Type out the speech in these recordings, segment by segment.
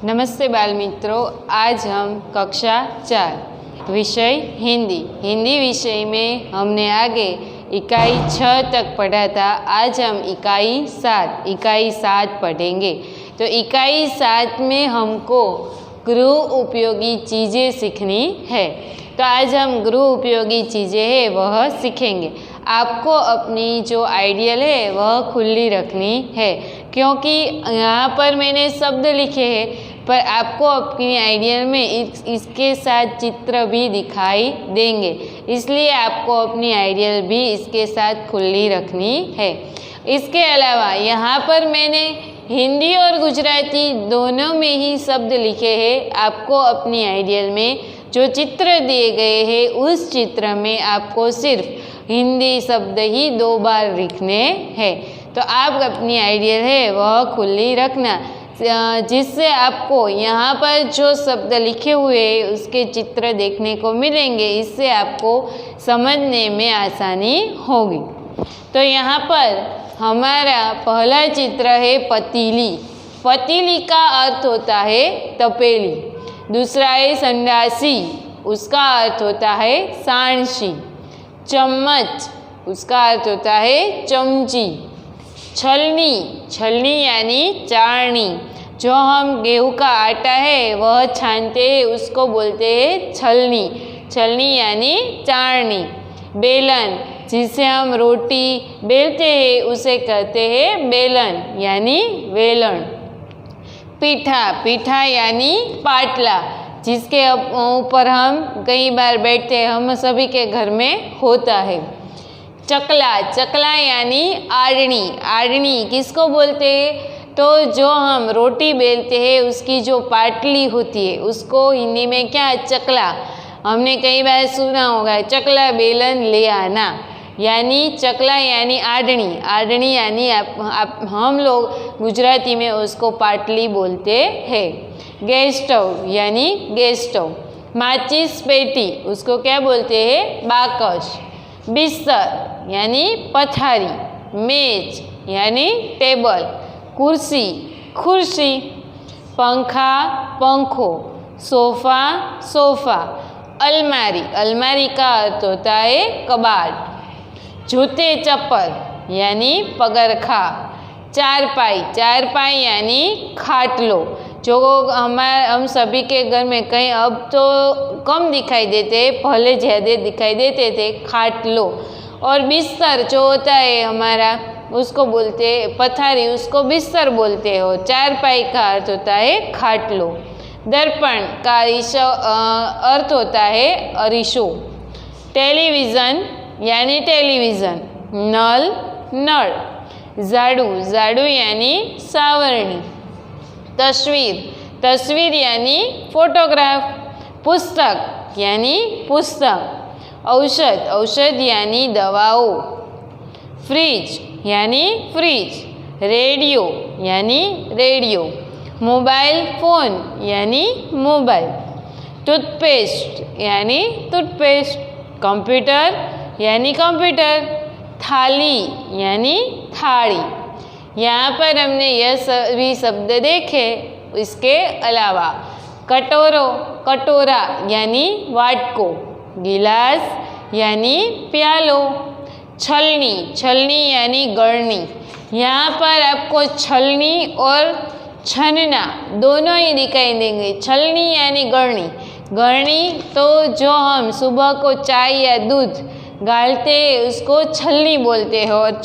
नमस्ते बाल मित्रों, आज हम कक्षा 4 विषय हिंदी विषय में हमने आगे इकाई 6 तक पढ़ा था। आज हम इकाई 7 पढ़ेंगे। तो इकाई 7 में हमको गृह उपयोगी चीज़ें सीखनी है। तो आज हम गृह उपयोगी चीज़ें हैं वह सीखेंगे। आपको अपनी जो आइडियल है वह खुली रखनी है, क्योंकि यहाँ पर मैंने शब्द लिखे हैं पर आपको अपनी आइडियल में इसके साथ चित्र भी दिखाई देंगे, इसलिए आपको अपनी आइडियल भी इसके साथ खुली रखनी है। इसके अलावा यहाँ पर मैंने हिंदी और गुजराती दोनों में ही शब्द लिखे हैं। आपको अपनी आइडियल में जो चित्र दिए गए हैं उस चित्र में आपको सिर्फ हिंदी शब्द ही 2 बार लिखने हैं। तो आप अपनी आइडियल है वह खुली रखना, जिससे आपको यहाँ पर जो शब्द लिखे हुए हैं उसके चित्र देखने को मिलेंगे। इससे आपको समझने में आसानी होगी। तो यहाँ पर हमारा पहला चित्र है पतीली। पतीली का अर्थ होता है तपेली। दूसरा है संडासी, उसका अर्थ होता है सांडसी। चम्मच, उसका अर्थ होता है चमची। छलनी यानी चाळनी, जो हम गेहूं का आटा है वह छानते हैं उसको बोलते हैं छलनी यानी चाळनी। बेलन, जिससे हम रोटी बेलते हैं उसे कहते हैं बेलन यानी वेलन। पीठा यानी पाटला, जिसके ऊपर हम कई बार बैठते हैं, हम सभी के घर में होता है। चकला यानी आड़नी किसको बोलते हैं? तो जो हम रोटी बेलते हैं उसकी जो पाटली होती है उसको हिंदी में क्या, चकला। हमने कई बार सुना होगा चकला बेलन ले आना, यानी चकला यानी आड़नी यानी हम लोग गुजराती में उसको पाटली बोलते हैं। Gas stove. माचिस पेटी, उसको क्या बोलते हैं? बाकस। बिस्तर यानी पथारी। मेज यानी टेबल। कुर्सी। पंखो। सोफा। अलमारी का अर्थ होता है कबाड़। जूते चप्पल यानी पगरखा। चारपाई यानी खाटलो, जो हम सभी के घर में कहीं अब तो कम दिखाई देते, पहले ज़्यादा दिखाई देते थे, खाटलो। और बिस्तर जो होता है हमारा, उसको बोलते पथारी, उसको बिस्तर बोलते हो। चारपाई का अर्थ होता है खाटलो। दर्पण का अर्थ होता है अरीसो। टेलीविज़न यानी टेलीविज़न। नल। झाड़ू यानी सावरणी। तस्वीर यानी फोटोग्राफ। पुस्तक यानी पुस्तक। औषध यानी दवाओं। फ्रिज यानी फ्रिज। रेडियो यानी रेडियो। मोबाइल फ़ोन यानी मोबाइल। टूथपेस्ट यानी टूथपेस्ट। कंप्यूटर यानी कंप्यूटर। थाली यानी थाली। यहाँ पर हमने यह सभी शब्द देखे। इसके अलावा कटोरा यानी वाटको। गिलास यानी प्यालो। छलनी यानी गढ़नी। यहाँ पर आपको छलनी और छनना दोनों ही दिखाई देंगे। छलनी यानी गढ़नी तो जो हम सुबह को चाय या दूध गालते हैं उसको छलनी बोलते हो। और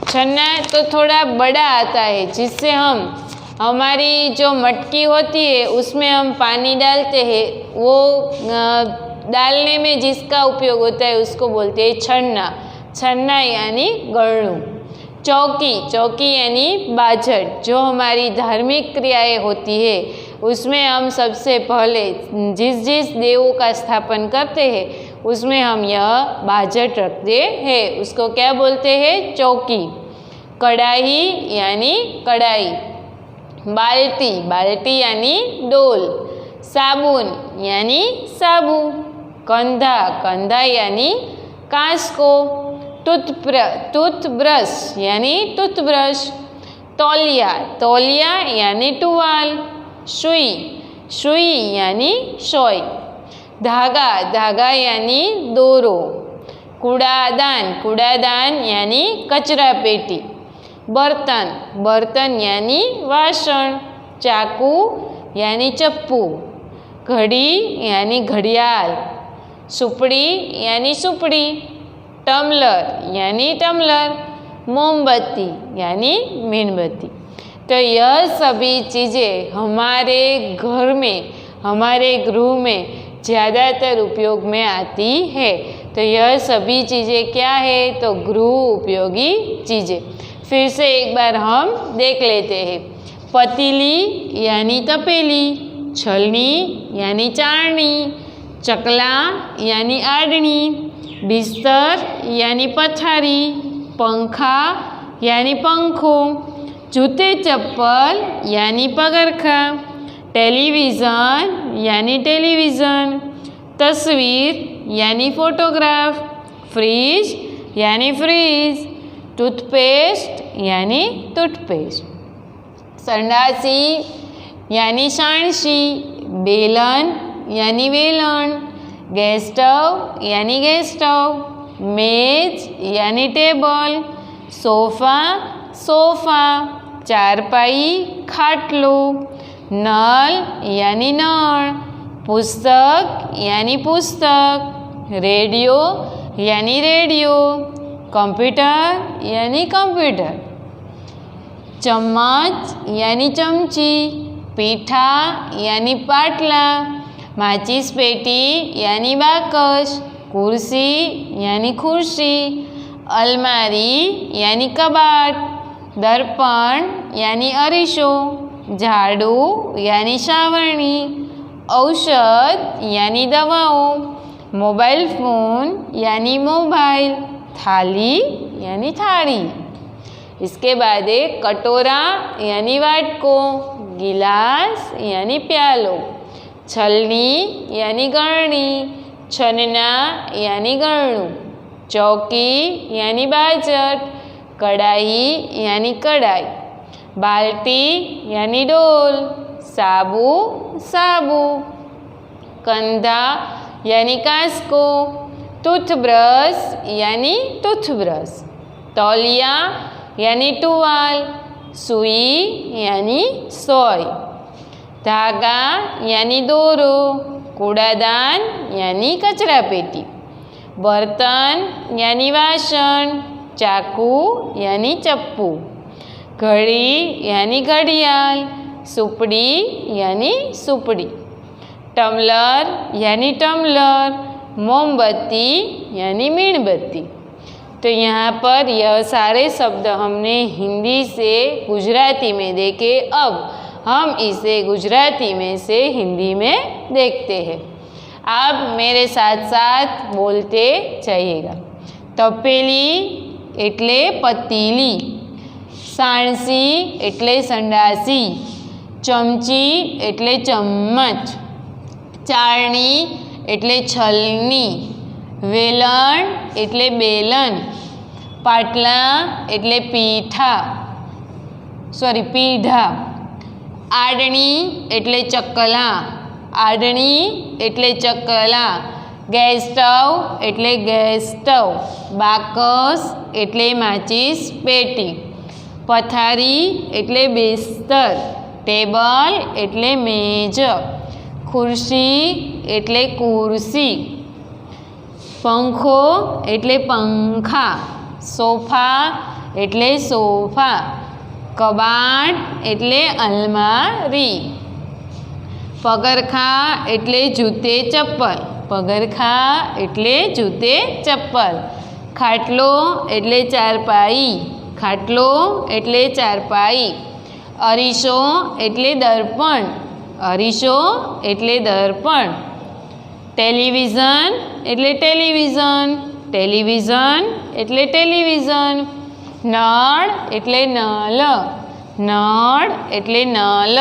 छन्ना तो थोड़ा बड़ा आता है, जिससे हम हमारी जो मटकी होती है उसमें हम पानी डालते हैं, वो डालने में जिसका उपयोग होता है उसको बोलते हैं छन्ना यानी गळणू। चौकी यानी बाजट, जो हमारी धार्मिक क्रियाएं होती है उसमें हम सबसे पहले जिस देवों का स्थापन करते हैं उसमें हम यह बाजट रखते हैं, उसको क्या बोलते हैं? चौकी। कढ़ाई यानी कढ़ाई। बाल्टी यानी डोल। साबुन यानी साबु। कंधा यानी कांसको। टूथब्रश यानी टूथब्रश। तौलिया यानी टुवाल। सुई, सुई यानी सोई। धागा, धागा यानी दोरो। कूड़ादान, कूड़ादान यानी कचरा पेटी। बर्तन, बर्तन यानी वासण। चाकू यानी चप्पू। घड़ी यानी घड़ियाल। सुपड़ी यानी सुपड़ी। टम्लर यानी टम्लर। मोमबत्ती यानी मेणबत्ती। तो यह सभी चीज़ें हमारे घर में, हमारे गृह में ज़्यादातर उपयोग में आती है। तो यह सभी चीज़ें क्या है? तो गृह उपयोगी चीज़ें। फिर से एक बार हम देख लेते हैं। पतीली यानी तपेली। छलनी यानी चाळणी। चकला यानी आडणी। बिस्तर यानी पथारी। पंखा यानी पंखो। जूते चप्पल यानी पगरखा। टेलीविज़न यानी टेलीविज़न। तस्वीर यानी फ़ोटोग्राफ। फ्रिज यानी फ्रीज। टूथपेस्ट यानी टूथपेस्ट। संडासी यानी सांडशी। बेलन यानी वेलन। गैस स्टव यानी गैस स्टव। मेज यानी टेबल। Sofa, sofa. चारपाई, खाटलो। नल यानी नळ। पुस्तक यानी पुस्तक। रेडियो यानी रेडियो। कंप्यूटर यानी कंप्यूटर। चम्मच यानी चमची। पीठा यानी पाटला। माचिस पेटी यानी बाकस। कुर्सी यानी खुर्सी। अलमारी यानी कबाट। दर्पण यानी अरीसो। झाड़ू यानी सावरणी। औषध यानी दवाओं। मोबाइल फ़ोन यानी मोबाइल। थाली यानी थाली। इसके बाद एक कटोरा यानी वाटको। गिलास यानी प्यालो। छलनी यानी गळणी। छनना यानी गळणू। चौकी यानी बाजट। कढ़ाई यानी कढ़ाई। बाल्टी यानी डोल। साबु, साबु। कंधा यानी कास्को। टूथब्रश यानी टूथब्रश। तौलिया यानी टुवाल। सुई यानी सोई। धागा यानी दोरो। कूड़ादान यानी कचरा पेटी। बर्तन यानी वासण। चाकू यानी चप्पू। घड़ी यानी घड़ियाल। सुपड़ी यानी सुपड़ी। टम्लर यानी टम्लर। मोमबत्ती यानी मेणबत्ती। तो यहाँ पर यह सारे शब्द हमने हिंदी से गुजराती में देखे। अब हम इसे गुजराती में से हिंदी में देखते हैं। आप मेरे साथ साथ बोलते जाइएगा। तपेली एटले पतीली। सांडसी एटले संडासी। चमची एटले चम्मच। चाळणी एटले छलनी। वेलण एटले बेलन। पाटला एटले पीठा पीढ़ा। आडणी एटले चकला। आडणी एटले चकला। गैस स्टव एटले गैस स्टव। बाकस एटले माचिस पेटी। पथारी एटले बिस्तर। टेबल एटले मेज। खुर्सी एटले कुर्सी। पंखो एटले पंखा। सोफा एटले सोफा। कबाट एटले अलमारी। पगरखा एटले जूते चप्पल। पगरखा एटले जूते चप्पल। खाटलो एटले चारपाई। खाटलो एटले चारपाई। अरीसो एटले दर्पण। अरीसो एटले दर्पण। टेलीविज़न एटले टेलीविज़न। टेलीविज़न एटले टेलीविज़न। नळ एटले नल। नळ एटले नल।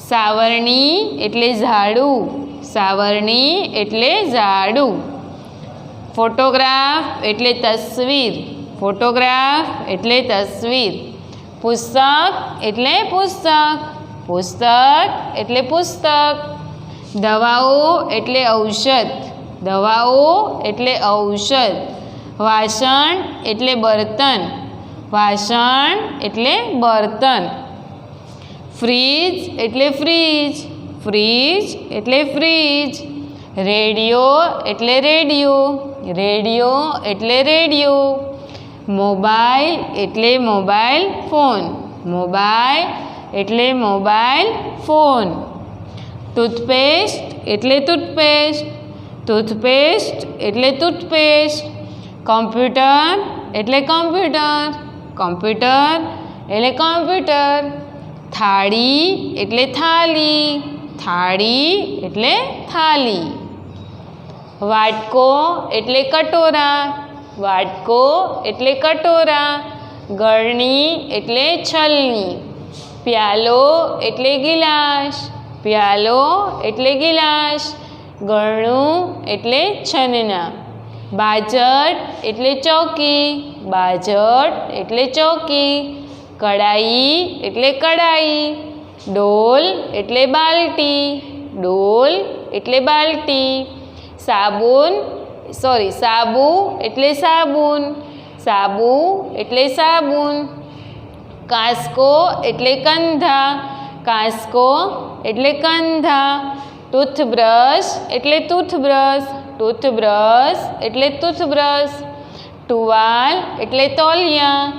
सावरणी एटले झाड़ू। सावरणी एटले झाड़ू। फोटोग्राफ एटले तस्वीर। फोटोग्राफ एटले तस्वीर। पुस्तक एटले पुस्तक। પુસ્તક એટલે પુસ્તક. દવાઓ એટલે ઔષધ. દવાઓ એટલે ઔષધ. વાસણ એટલે બર્તન. વાસણ એટલે બર્તન. ફ્રીજ એટલે ફ્રીજ. ફ્રીજ એટલે ફ્રીજ. રેડિયો એટલે રેડિયો. રેડિયો એટલે રેડિયો. મોબાઈલ એટલે મોબાઈલ ફોન. મોબાઈલ એટલે મોબાઈલ ફોન. ટૂથપેસ્ટ એટલે ટૂથપેસ્ટ. ટૂથપેસ્ટ એટલે ટૂથપેસ્ટ. કમ્પ્યુટર એટલે કમ્પ્યુટર. કમ્પ્યુટર એટલે કમ્પ્યુટર. થાળી એટલે થાળી. થાળી એટલે થાળી. વાટકો એટલે કટોરા. વાટકો એટલે કટોરા. ગળણી એટલે છલણી. પ્યાલો એટલે ગિલાસ. પ્યાલો એટલે ગિલાસ. ગળણું એટલે છનના. બાજટ એટલે ચોકી. બાજટ એટલે ચોકી. કડાઈ એટલે કડાઈ. ડોલ એટલે બાલટી. ડોલ એટલે બાલટી. સાબુ એટલે સાબુન. સાબુ એટલે સાબુન. કાંસકો એટલે કંધા. કાંસકો એટલે કંધા. ટૂથબ્રશ એટલે ટૂથબ્રશ. ટૂથબ્રશ એટલે ટૂથબ્રશ. ટુવાલ એટલે તોલિયા.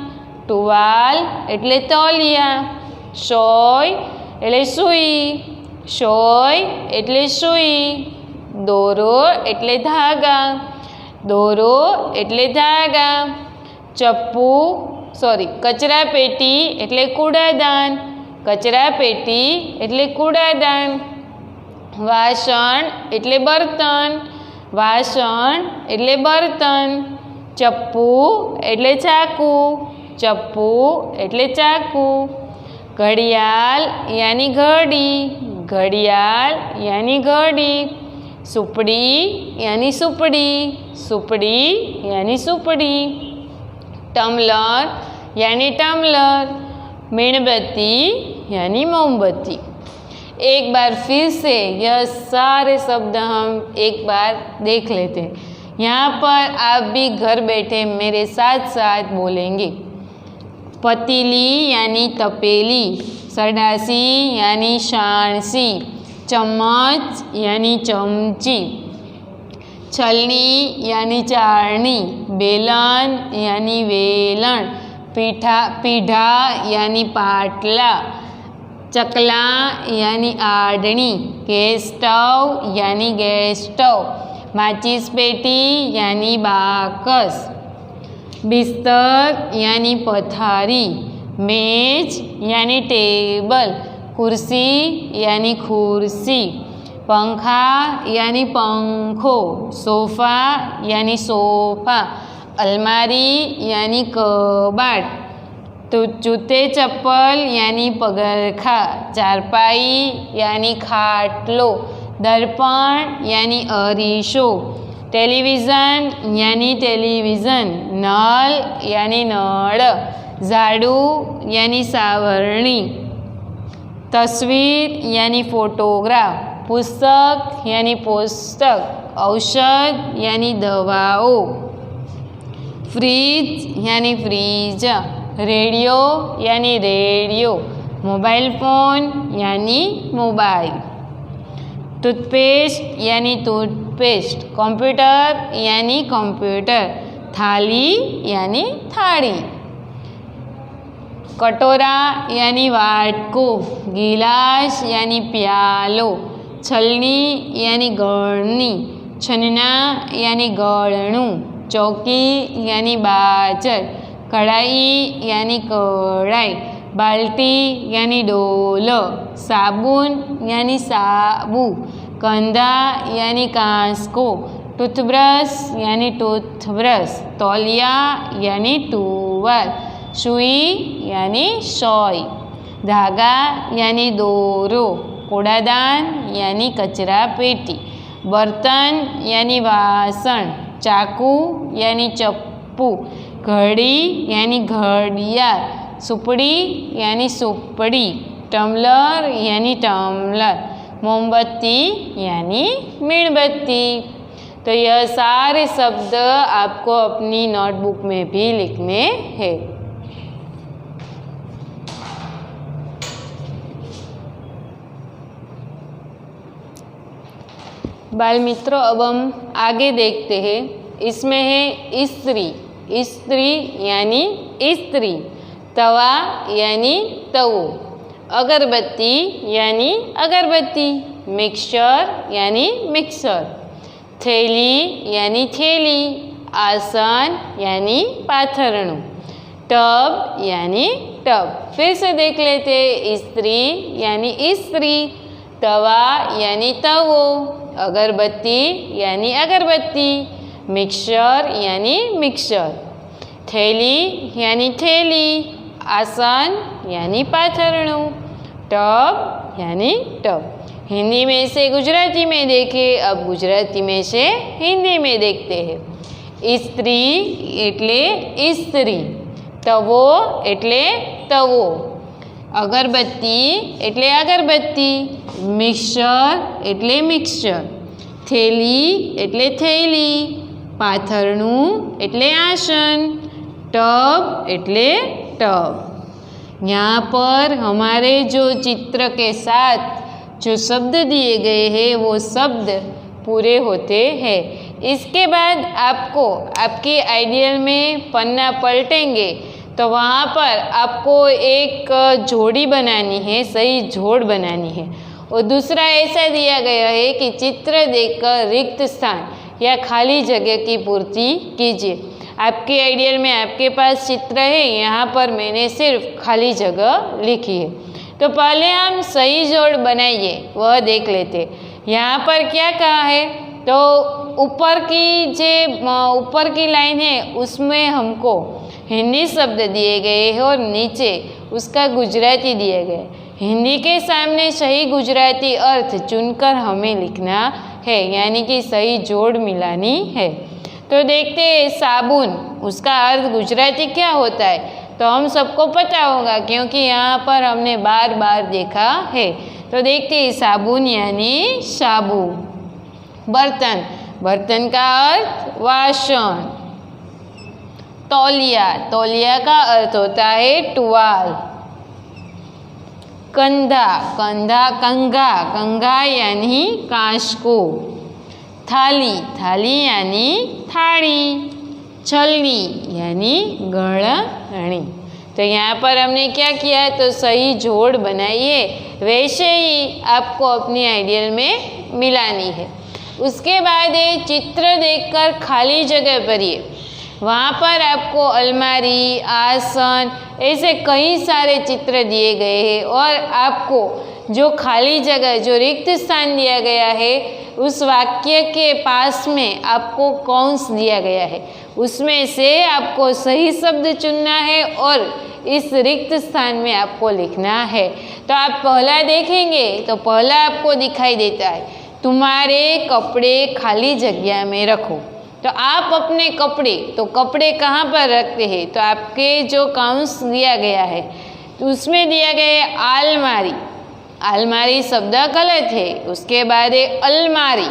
ટુવાલ એટલે તોલિયા. સોય એટલે સૂઈ. સોય એટલે સૂઈ. દોરો એટલે ધાગા. દોરો એટલે ધાગા. કચરાપેટી એટલે કૂડાદાન. કચરાપેટી એટલે કૂડાદાન. વાસણ એટલે બર્તન. વાસણ એટલે બર્તન. ચપ્પુ એટલે ચાકુ. ચપ્પુ એટલે ચાકુ. ઘડિયાળ યાની ઘડી. ઘડિયાળ યાની ઘડી. સુપડી યાની સુપડી. સુપડી યાની સુપડી. टम्लर यानी टम्लर. मेणबत्ती यानी मोमबत्ती. एक बार फिर से यह सारे शब्द हम एक बार देख लेते हैं. यहाँ पर आप भी घर बैठे मेरे साथ साथ बोलेंगे. पतीली यानी तपेली. सडासी यानी शाणसी. चम्मच यानी चमची. छलनी यानी चाळणी. बेलन यानी वेलण. पीढ़ा यानी पाटला. चकला यानी आडणी. गैस स्टव यानी गैस स्टव. माचिस पेटी यानी बाकस. बिस्तर यानी पथारी. मेज यानी टेबल. कुर्सी यानी खुर्सी. पंखा यानी पंखो. सोफ़ा यानी सोफ़ा. अलमारी यानी कबाड़. तो जूते चप्पल यानी पगरखा. चारपाई यानी खाटलो. दर्पण यानी अरीसो. टेलीविज़न यानी टेलीविज़न. नल यानी नळ. झाड़ू यानी सावरणी. तस्वीर यानी फोटोग्राफ. पुस्तक यानी पुस्तक. औषध यानी दवाओं. फ्रीज यानी फ्रीज. रेडियो यानी रेडियो. मोबाइल फ़ोन यानी मोबाइल. टूथपेस्ट यानी टूथपेस्ट. कंप्यूटर यानी कंप्यूटर. थाली यानी थाली. कटोरा यानी वाटको. गिलास यानी प्यालो. छलनी यानी गळणी. छनना यानी गळणुं. चौकी यानी बाजट. कढ़ाई यानी कढ़ाई. बाल्टी यानी डोल. साबुन यानी साबु. कंधा यानी कांसको. टूथब्रश यानी टूथब्रश. तौलिया यानी टूवाल. सुई यानी सोय. धागा यानी दोरो. कूड़ादान यानी कचरा पेटी. बर्तन यानी वासण. चाकू यानी चप्पू. घड़ी यानी घड़ियाल. सुपड़ी यानी सुपड़ी. टम्बलर यानी टम्बलर, मोमबत्ती यानी मेणबत्ती। तो यह सारे शब्द आपको अपनी नोटबुक में भी लिखने हैं। बाल मित्रों, अब हम आगे देखते हैं। इसमें है स्त्री, स्त्री यानी स्त्री, तवा यानी तवो, अगरबत्ती यानी अगरबत्ती, मिक्सर यानी मिक्सर, थैली यानी थैली, आसन यानी पाथरणु, टब यानी टब। फिर से देख लेते, स्त्री यानी स्त्री, तवा यानी तवो, अगरबत्ती यानी अगरबत्ती, मिक्सर यानी मिक्सर, थैली यानी थैली, आसन यानी पाथरणु, टब यानी टब। हिंदी में से गुजराती में देखें, अब गुजराती में से हिंदी में देखते हैं। स्त्री एटले स्त्री, तवो एटले तवो, अगरबत्ती एटले अगरबत्ती, मिक्सर एटले मिक्सर, थैली एटले थैली, पाथरणु एटले आसन, टब एटले टब। यहाँ पर हमारे जो चित्र के साथ जो शब्द दिए गए हैं वो शब्द पूरे होते हैं। इसके बाद आपको आपके आइडियल में पन्ना पलटेंगे तो वहाँ पर आपको एक जोड़ी बनानी है, सही जोड़ बनानी है। और दूसरा ऐसा दिया गया है कि चित्र देखकर रिक्त स्थान या खाली जगह की पूर्ति कीजिए। आपके आइडियल में आपके पास चित्र है, यहाँ पर मैंने सिर्फ खाली जगह लिखी है। तो पहले हम सही जोड़ बनाइए, वह देख लेते। यहाँ पर क्या कहा है, तो ऊपर की लाइन है उसमें हमको हिंदी शब्द दिए गए हैं और नीचे उसका गुजराती दिया गया है। हिंदी के सामने सही गुजराती अर्थ चुनकर हमें लिखना है, यानी कि सही जोड़ मिलानी है। तो देखते हैं साबुन, उसका अर्थ गुजराती क्या होता है, तो हम सबको पता होगा क्योंकि यहाँ पर हमने बार बार देखा है। तो देखते हैं साबुन यानी साबु। बर्तन, बर्तन का अर्थ वासन। तौलिया, तौलिया का अर्थ होता है टुवाल। कंधा, कंधा कंघा, कंघा यानी कांसको। थाली, थाली यानी थाली। छलनी यानी गळणी। तो यहाँ पर हमने क्या किया, तो सही जोड़ बनाइए, वैसे ही आपको अपनी आइडियल में मिलानी है। उसके बाद ये चित्र देखकर खाली जगह भरिए। वहाँ पर आपको अलमारी, आसन, ऐसे कई सारे चित्र दिए गए हैं और आपको जो खाली जगह, जो रिक्त स्थान दिया गया है, उस वाक्य के पास में आपको कौंस दिया गया है, उसमें से आपको सही शब्द चुनना है और इस रिक्त स्थान में आपको लिखना है। तो आप पहला देखेंगे तो पहला आपको दिखाई देता है, तुम्हारे कपड़े खाली जगह में रखो। तो आप अपने कपड़े, तो कपड़े कहाँ पर रखते हैं, तो आपके जो कौंस दिया गया है तो उसमें दिया गया है आलमारी। आलमारी शब्द गलत है। उसके बाद है अलमारी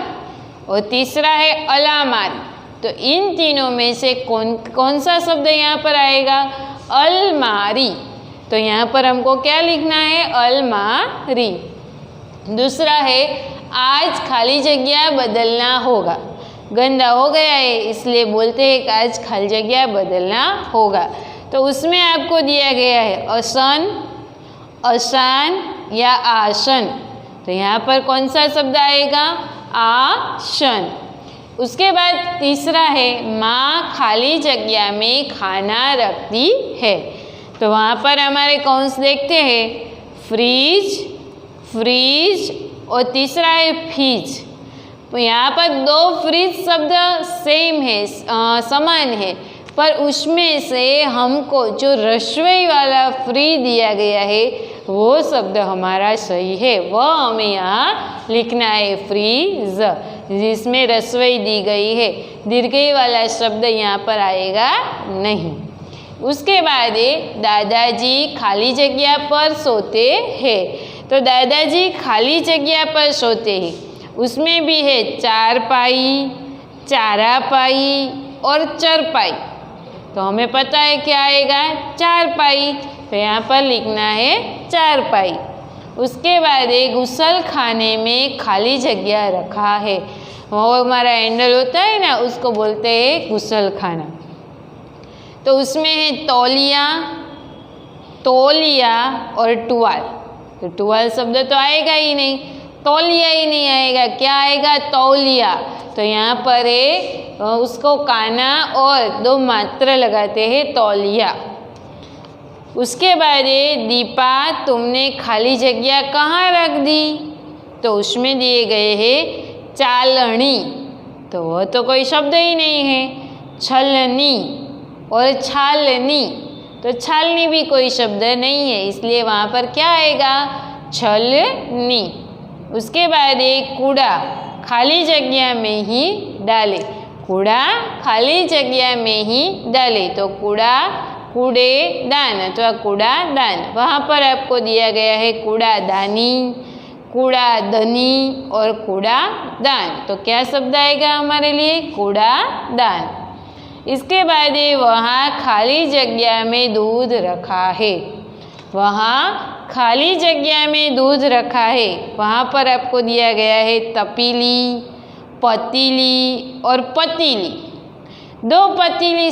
और तीसरा है अलामारी। तो इन तीनों में से कौन सा शब्द यहाँ पर आएगा, अलमारी। तो यहाँ पर हमको क्या लिखना है, अलमारी। दूसरा है आज खाली जगह बदलना होगा। गंदा हो गया है इसलिए बोलते हैं कि आज खाली जगह बदलना होगा। तो उसमें आपको दिया गया है असन, आसान या आसन। तो यहाँ पर कौन सा शब्द आएगा, आसन। उसके बाद तीसरा है माँ खाली जगह में खाना रखती है। तो वहाँ पर हमारे कौंस देखते हैं, फ्रिज, फ्रिज और तीसरा है फ्रिज। तो यहाँ पर दो फ्रिज शब्द सेम है, समान है, पर उसमें से हमको जो रसोई वाला फ्री दिया गया है वो शब्द हमारा सही है, वह हमें यहाँ लिखना है, फ्रीज, जिसमें रसोई दी गई है। दीर्घई वाला शब्द यहाँ पर आएगा नहीं। उसके बाद है दादाजी खाली जगह पर सोते हैं। तो दादाजी खाली जगह पर सोते हैं, उसमें भी है चारपाई, चारापाई और चरपाई। तो हमें पता है क्या आएगा, चारपाई। तो यहाँ पर लिखना है चारपाई। उसके बाद एक गुसल खाने में खाली जगह रखा है, वो हमारा हैंडल होता है ना, उसको बोलते हैं गुसल खाना। तो उसमें है तौलिया, तौलिया और टुवाल। तो टुवाल शब्द तो आएगा ही नहीं, तौलिया ही नहीं आएगा, क्या आएगा, तौलिया। तो यहाँ पर है उसको काना और दो मात्रा लगाते हैं, तौलिया। उसके बाद है दीपा तुमने खाली जगह कहाँ रख दी। तो उसमें दिए गए हैं चालनी, तो वह तो कोई शब्द ही नहीं है। छलनी और छालनी, तो छालनी भी कोई शब्द नहीं है, इसलिए वहाँ पर क्या आएगा, छलनी। उसके बाद एक कूड़ा खाली जगह में ही डाले, कूड़ा खाली जगह में ही डाले। तो कूड़ा कूड़ेदान अथवा कूड़ादान, वहाँ पर आपको दिया गया है कूड़ादानी, कूड़ादनी और कूड़ादान। तो क्या शब्द आएगा हमारे लिए, कूड़ादान। इसके बाद वहाँ खाली जगह में दूध रखा है, वहाँ खाली जगह में दूध रखा है, वहाँ पर आपको दिया गया है तपीली, पतीली और पतीली। दो पतीली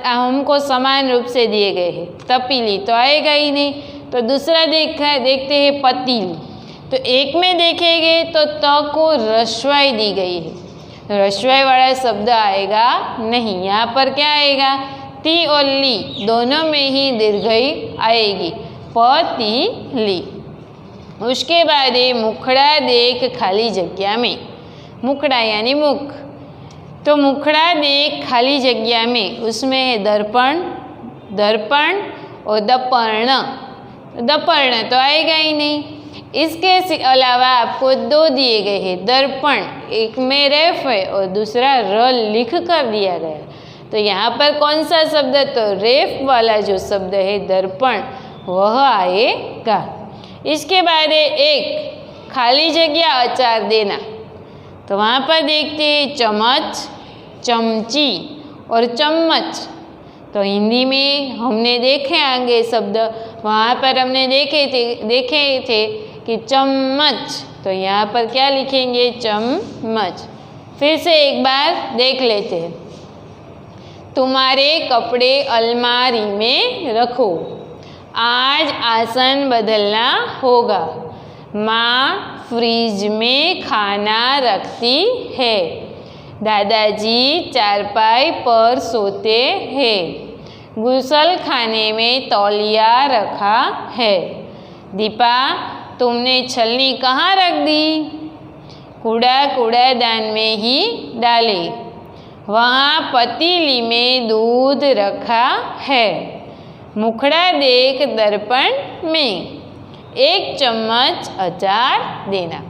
हमको समान रूप से दिए गए हैं, तपीली तो आएगा ही नहीं। तो दूसरा देखते हैं पतीली। तो एक में देखेंगे तो त को रस्वाई दी गई है, तो रस्वाई वाला शब्द आएगा नहीं। यहाँ पर क्या आएगा, ती और ली दोनों में ही दीर्घई आएगी, पतीली। उसके बाद मुखड़ा देख खाली जगह में, मुखड़ा यानी मुख। तो मुखड़ा देख खाली जगह में, उसमें है दर्पण, दर्पण और दपर्ण। दपर्ण तो आएगा ही नहीं। इसके अलावा आपको दो दिए गए हैं दर्पण, एक में रेफ है और दूसरा र लिख कर दिया गया। तो यहाँ पर कौन सा शब्द, तो रेफ वाला जो शब्द है दर्पण वह आएगा। इसके बाद एक खाली जगह अचार देना। तो वहाँ पर देखते हैं चम्मच, चमची और चम्मच। तो हिंदी में हमने देखे आगे शब्द, वहाँ पर हमने देखे थे कि चम्मच। तो यहाँ पर क्या लिखेंगे, चम्मच। फिर से एक बार देख लेते हैं। तुम्हारे कपड़े अलमारी में रखो, आज आसन बदलना होगा। माँ फ्रिज में खाना रखती है, दादाजी चारपाई पर सोते हैं, गुसल खाने में तौलिया रखा है। दीपा तुमने छलनी कहाँ रख दी, कूड़ादान में ही डाले, वहाँ पतीली में दूध रखा है। मुखड़ा देख दर्पण में, एक चम्मच अचार देना।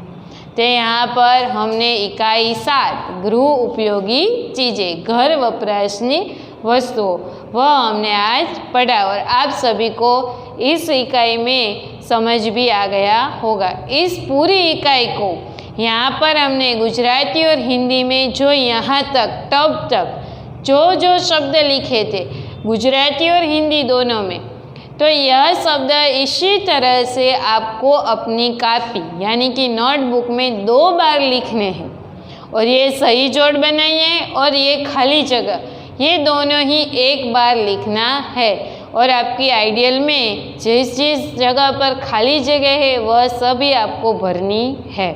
तो यहाँ पर हमने इकाई 7 गृह उपयोगी चीज़ें, घर वपराशनी वस्तुओं, वह हमने आज पढ़ा और आप सभी को इस इकाई में समझ भी आ गया होगा। इस पूरी इकाई को यहाँ पर हमने गुजराती और हिंदी में जो यहाँ तक टब तक जो शब्द लिखे थे, गुजराती और हिंदी दोनों में, तो यह शब्द इसी तरह से आपको अपनी कॉपी यानी कि नोटबुक में 2 बार लिखने हैं। और ये सही जोड़ बनाइए और ये खाली जगह, ये दोनों ही एक बार लिखना है। और आपकी आइडियल में जिस जगह पर खाली जगह है वह सभी आपको भरनी है।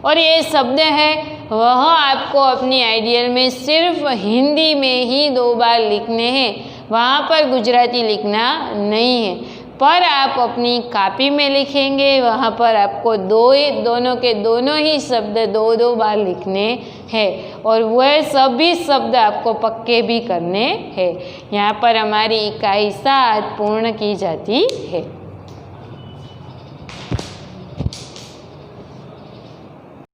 और ये शब्द है वह आपको अपनी आइडियल में सिर्फ हिंदी में ही 2 बार लिखने हैं, वहाँ पर गुजराती लिखना नहीं है। पर आप अपनी कॉपी में लिखेंगे, वहाँ पर आपको दोनों के दोनों ही शब्द 2-2 बार लिखने हैं और वह सभी शब्द आपको पक्के भी करने हैं। यहाँ पर हमारी इकाई 7 पूर्ण की जाती है।